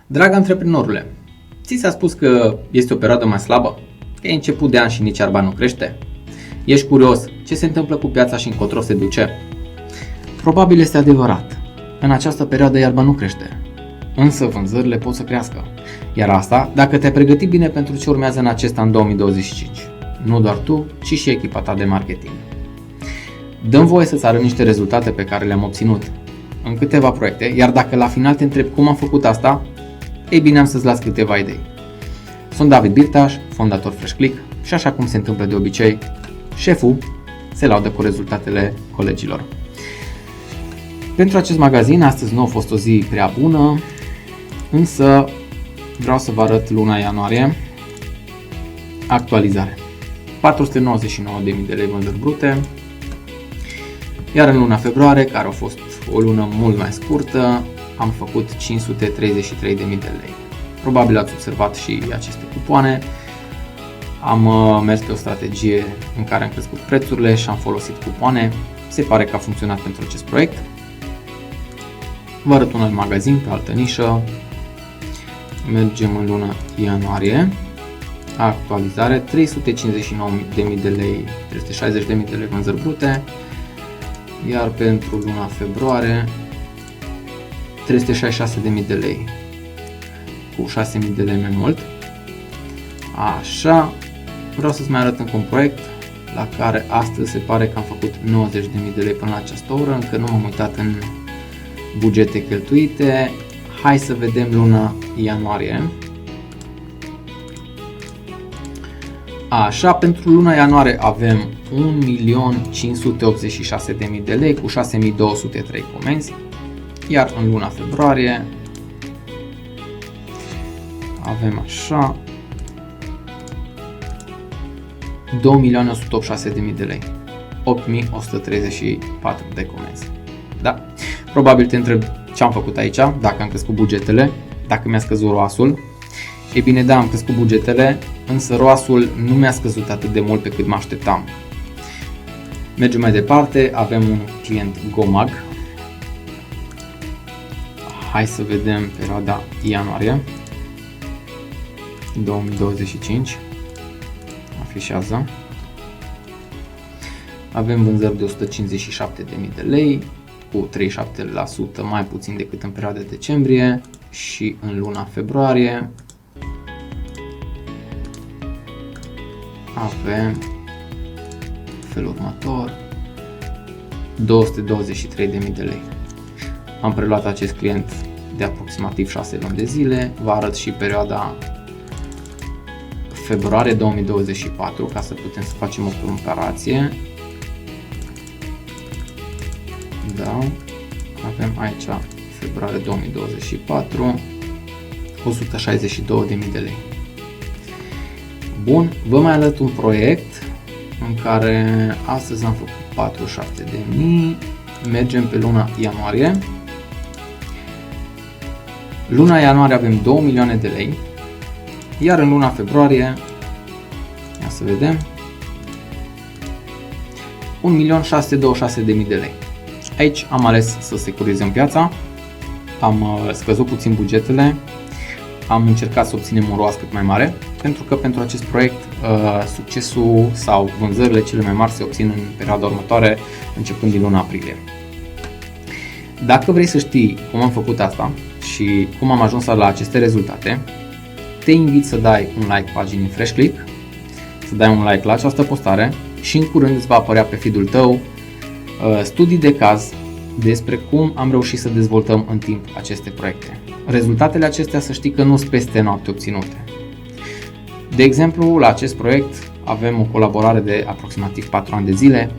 Drag antreprenorule, ți s-a spus că este o perioadă mai slabă? Că e început de an și nici iarba nu crește? Ești curios ce se întâmplă cu piața și încotro se duce? Probabil este adevărat. În această perioadă iarba nu crește, însă vânzările pot să crească. Iar asta dacă te-ai pregătit bine pentru ce urmează în acest an 2025. Nu doar tu, ci și echipa ta de marketing. Dă-mi voie să-ți arăt niște rezultate pe care le-am obținut în câteva proiecte, iar dacă la final te întrebi cum am făcut asta, ei bine, am să-ți las câteva idei. Sunt David Birtaș, fondator FreshClick și așa cum se întâmplă de obicei, șeful se laudă cu rezultatele colegilor. Pentru acest magazin, astăzi nu a fost o zi prea bună, însă vreau să vă arăt luna ianuarie, actualizare. 499.000 de lei vânzări brute, iar în luna februarie, care a fost o lună mult mai scurtă, am făcut 533.000 de lei. Probabil ați observat și aceste cupoane. Am mers pe o strategie în care am crescut prețurile și am folosit cupoane. Se pare că a funcționat pentru acest proiect. Vă arăt un alt magazin pe altă nișă. Mergem în luna ianuarie. Actualizare, 359.000 de lei, 360.000 de lei vânzări brute. Iar pentru luna februarie 366.000 de lei, cu 6.000 de lei mai mult. Așa, vreau să-ți mai arăt încă un proiect la care astăzi se pare că am făcut 90.000 de lei până la această oră, încă nu m-am uitat în bugete cheltuite. Hai să vedem luna ianuarie. Așa, pentru luna ianuarie avem 1.586.000 de lei cu 6.203 comenzi, iar în luna februarie avem așa 2.186.000 de lei, 8.134 de comenzi. Da? Probabil te întreb ce am făcut aici, dacă am crescut bugetele, dacă mi-a scăzut ROAS-ul. E bine, da, am crescut bugetele, însă ROAS-ul nu mi-a scăzut atât de mult pe cât mă așteptam. Mergem mai departe, avem un client Gomag. Hai să vedem perioada ianuarie 2025. Afișează. Avem vânzări de 157.000 de lei, cu 37% mai puțin decât în perioada de decembrie, și în luna februarie avem felul următor, 223.000 de lei. Am preluat acest client de aproximativ 6 luni de zile. Vă arăt și perioada februarie 2024 ca să putem să facem o comparație. Da, avem aici februarie 2024, 162.000 de lei. Bun, vă mai arăt un proiect în care astăzi am făcut 47.000, mergem pe luna ianuarie. Luna ianuarie avem 2 milioane de lei, iar în luna februarie, ia să vedem, 1.626.000 de lei. Aici am ales să securizăm piața, am scăzut puțin bugetele, am încercat să obținem un ROAS cât mai mare, pentru că pentru acest proiect succesul sau vânzările cele mai mari se obțin în perioada următoare, începând din luna aprilie. Dacă vrei să știi cum am făcut asta și cum am ajuns la aceste rezultate, te invit să dai un like paginii FreshClick, să dai un like la această postare și în curând îți va apărea pe feed-ul tău studii de caz despre cum am reușit să dezvoltăm în timp aceste proiecte. Rezultatele acestea, să știi că nu sunt peste noapte obținute. De exemplu, la acest proiect avem o colaborare de aproximativ 4 ani de zile,